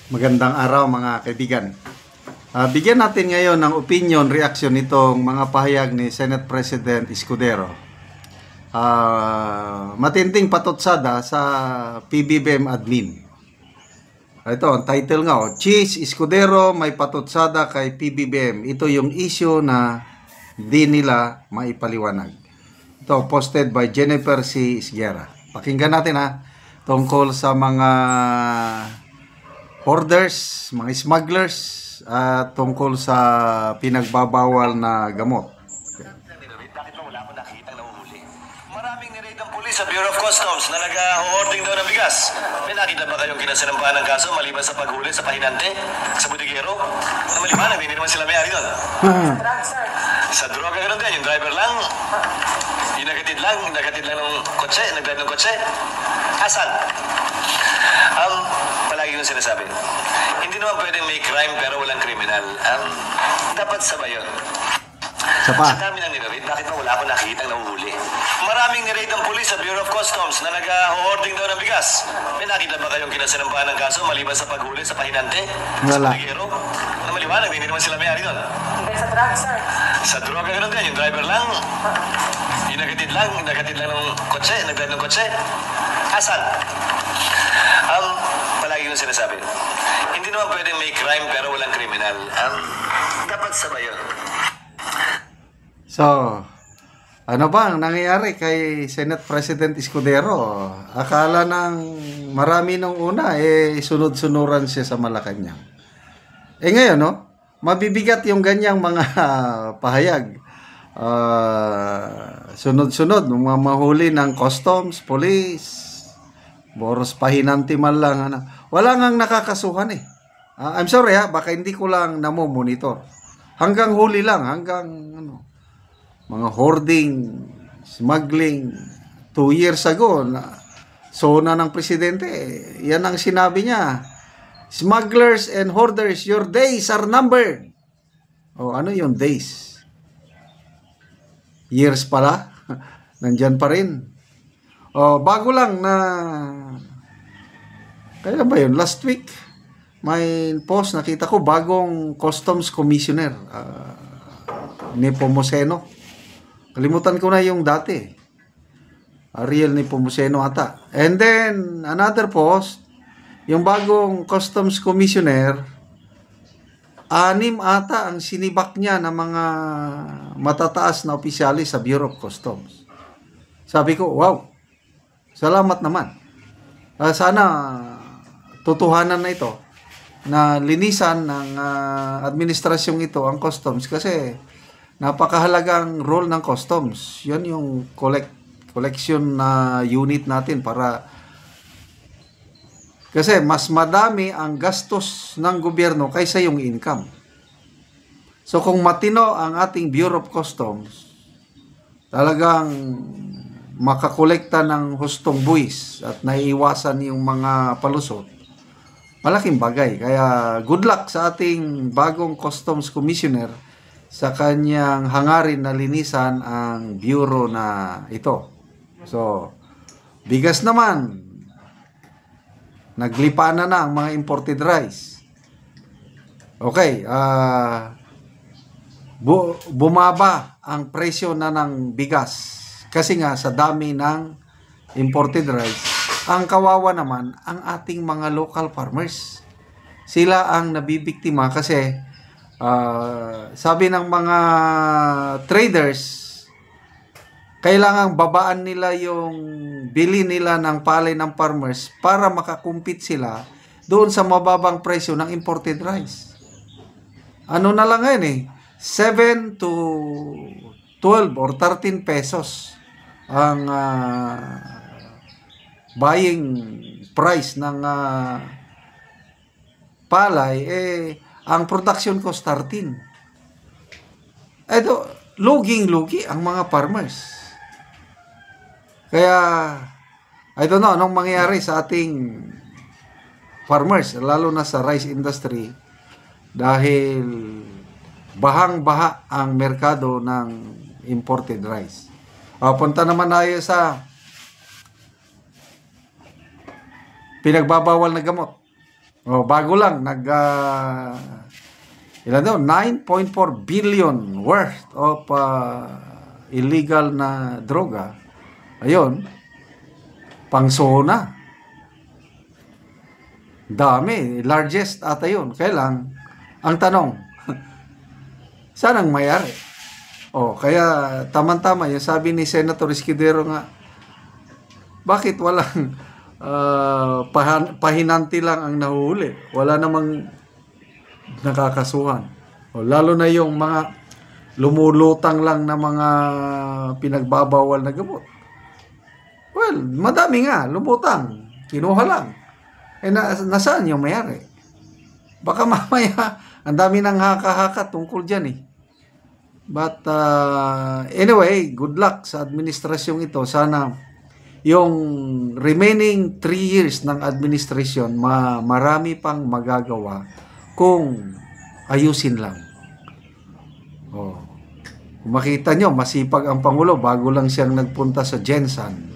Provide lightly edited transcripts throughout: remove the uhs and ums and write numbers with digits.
Magandang araw mga kaibigan. Bigyan natin ngayon ng opinion, reaction nitong mga pahayag ni Senate President Escudero. Matinding patutsada sa PBBM admin. Ito, ang title nga, Cheese Escudero may patutsada kay PBBM. Ito yung issue na di nila maipaliwanag. Ito, posted by Jennifer C. Isguera. Pakinggan natin tungkol sa mga hoarders, mga smugglers, at tungkol sa pinagbabawal na gamot. Bakit ba wala akong nakikita nahuhuli? Maraming niraid ang pulis sa Bureau of Customs na nag-hoarding daw ng bigas. May nakita ba kayong kinasinampahan ng kaso maliban sa paghuli sa pahinante, sa budigero? Na maliwanag, hindi naman sila may-ari doon. Sa droga ganoon din, yung driver lang, yung nagatid lang ng kotse, nag-drive ng kotse. Asan? Palagi yung sinasabi. Hindi naman pwedeng may crime pero walang kriminal. Dapat sabay yun. Sa dami ng niraid, bakit ba wala akong nakikita nahuhuli? Maraming niraid ang pulis sa Bureau of Customs na nag-hoarding daw ng bigas. May nakita ba kayong kinasinampahan ng kaso maliban sa paghuli sa pahinante? Wala. Sa budigero? Na maliwanag, hindi naman sila may-ari doon. Sa drugs, sir. Sa droga ganoon din, yung driver lang, yung nagatid lang ng kotse, nag-drive ng kotse. Asan? Palagi yung sinasabi. Hindi naman pwedeng may crime pero walang kriminal. Dapat sabay yun. So, ano ba ang nangyayari kay Senate President Escudero? Akala ng marami nung una, sunod-sunuran siya sa Malacanang. Ngayon, mabibigat yung ganyang mga pahayag. Sunod-sunod, mga mahuli ng customs, police, boros pahinanti man lang. Wala ngang nakakasuhan I'm sorry baka hindi ko lang namomonitor. Hanggang huli lang, hanggang mga hoarding, smuggling, 2 years ago, sona ng presidente, yan ang sinabi niya. Smugglers and hoarders, your days are numbered. Ano yung days? Years pala? Nandyan pa rin. Bago lang na, kaya ba yun? Last week, may post nakita ko, bagong Customs Commissioner, Nepomuceno. Kalimutan ko na yung dati. Ariel Nepomuceno ata. And then, another post, yung bagong Customs Commissioner, 6 ata ang sinibak niya ng mga matataas na opisyalis sa Bureau of Customs. Sabi ko, wow, salamat naman. Sana tutuhanan na ito, na linisan ng administrasyong ito ang customs, kasi napakahalagang role ng customs. Yan yung collection na unit natin kasi mas madami ang gastos ng gobyerno kaysa yung income. So kung matino ang ating Bureau of Customs, talagang makakolekta ng hustong buwis at naiiwasan yung mga palusot, malaking bagay. Kaya good luck sa ating bagong Customs Commissioner sa kanyang hangarin na linisan ang bureau na ito. So, bigas naman, naglipa na ang mga imported rice. Okay, bumaba ang presyo na ng bigas kasi nga sa dami ng imported rice. Ang kawawa naman ang ating mga local farmers. Sila ang nabibiktima kasi sabi ng mga traders, kailangang babaan nila yung bili nila ng palay ng farmers para makakumpit sila doon sa mababang presyo ng imported rice. Ano na lang ngayon 7 to 12 or 13 pesos ang buying price ng palay, ang production cost 13. Ito, luging-lugi ang mga farmers. Kaya, I don't know anong mangyayari sa ating farmers, lalo na sa rice industry, dahil bahang-baha ang merkado ng imported rice. Punta naman tayo sa pinagbabawal na gamot. Oh, bago lang ilan daw 9.4 billion worth of illegal na droga. Ayun, pangsona. Dami, largest ata yun. Kaya lang, ang tanong, saan ang mayari? Oh, kaya tama-tama yung sabi ni Senator Escudero nga, bakit walang pahinanti lang ang nahuhuli? Wala namang nakakasuhan. O, lalo na yung mga lumulutang lang na mga pinagbabawal na gamot. Well, madami nga, lumutang. Kinuha lang. Nasaan yung mayari? Baka mamaya, ang dami nang haka-haka tungkol dyan eh. But anyway, good luck sa administrasyong ito. Sana yung remaining 3 years ng administrasyon, marami pang magagawa kung ayusin lang. Oh. Kung makita nyo, masipag ang Pangulo bago lang siyang nagpunta sa Jensan.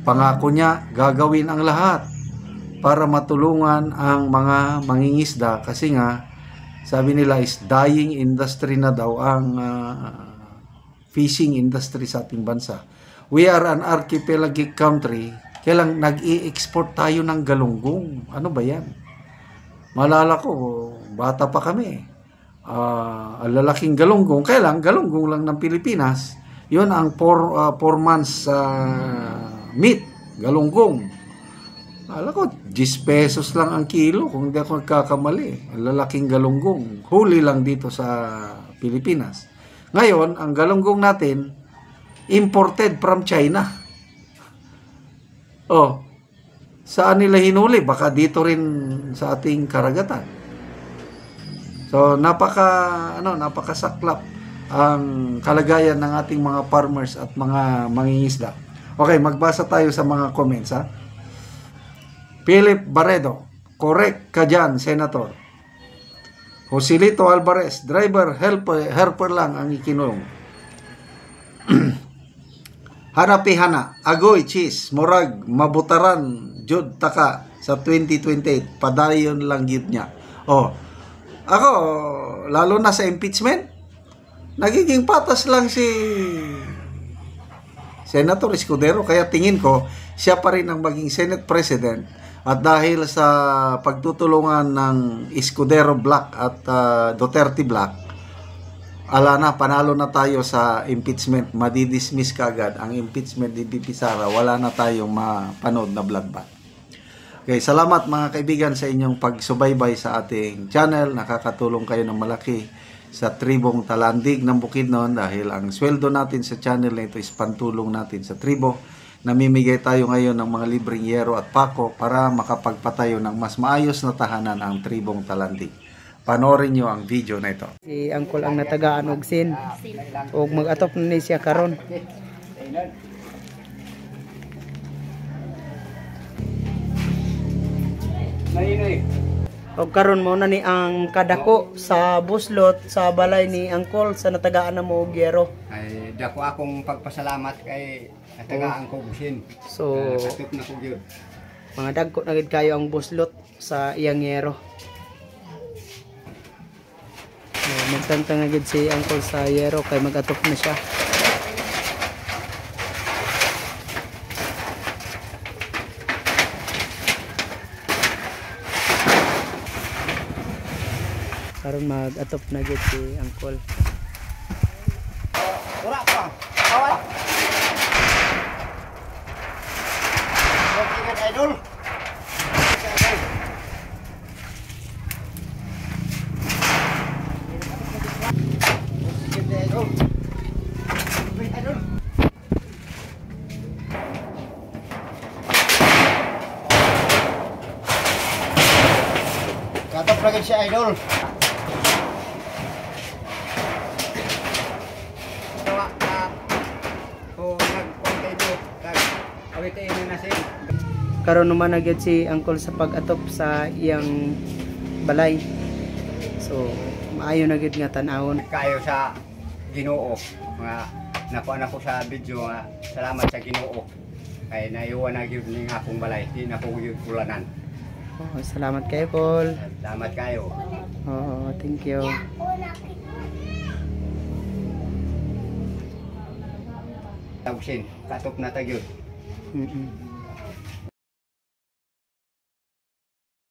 Pangako niya, gagawin ang lahat para matulungan ang mga mangingisda kasi nga, sabi nila is dying industry na daw ang fishing industry sa ating bansa. We are an archipelagic country, kaya lang nag-i-export tayo ng galunggong. Ano ba yan? Malala ko, bata pa kami. Lalaking galunggong, kaya lang galunggong lang ng Pilipinas. Yun ang 4 months meat, galunggong. Alam ko, 10 pesos lang ang kilo kung hindi ako nagkakamali. Ang lalaking galunggong. Huli lang dito sa Pilipinas. Ngayon, ang galunggong natin, imported from China. Oh, saan nila hinuli? Baka dito rin sa ating karagatan. So, napakasaklap ang kalagayan ng ating mga farmers at mga mangingisda. Okay, magbasa tayo sa mga comments, ha? Philip Barredo, correct ka dyan, Senator. Joselito Alvarez, driver, helper lang ang ikinulong. Hanapihana, agoy, cheese, murag, mabutaran, jud taka sa 2028, padayon lang yun niya. Oh, ako, lalo na sa impeachment, nagiging patas lang si Senator Escudero, kaya tingin ko, siya pa rin ang maging Senate President. At dahil sa pagtutulungan ng Escudero Black at Duterte Black, panalo na tayo sa impeachment. Madidismiss kagad ang impeachment ni BP Sara. Wala na tayong mapanood na bloodbath. Okay, salamat mga kaibigan sa inyong pagsubaybay sa ating channel. Nakakatulong kayo ng malaki sa tribong Talandig ng Bukidnon dahil ang sweldo natin sa channel na ito is pantulong natin sa tribo. Namimigay tayo ngayon ng mga libreng yero at pako para makapagpatayo ng mas maayos na tahanan ang tribong Talandig. Panoorin nyo ang video na ito. Si Angkol ang natagaan og sin og mag-atop na ni siya karon. Og karon mo na ni ang kadako sa buslot sa balay ni Angkol sa natagaan na mo og yero. Ay dako akong pagpasalamat kay natagaan ko busin. So Nakatup na ko gyud. mga dagko na gid kayo ang buslot sa iyang yero. Magtangtang agad si Angkol sa yero kay mag-atop na siya. Karon mag-atop na agad si Angkol. Ura pa. Awat. Ingat idol. Katap lagi si idol. Tawa ka. O nag-contact mo. Awitain na nasin. Karon naman agad si Angkol sa pag-atop sa iyang balay. So maayo na gid nga tan-awon. Kayo sa Ginoo nga nakuha na ko sa video nga salamat sa Ginoo kay naiwan na gyud ning akong balay di na ko gyud kulanan. Oh, salamat kayo, Col. Salamat kayo. Oo, thank you. Tagsin, katop na tagyod. Mm-mm.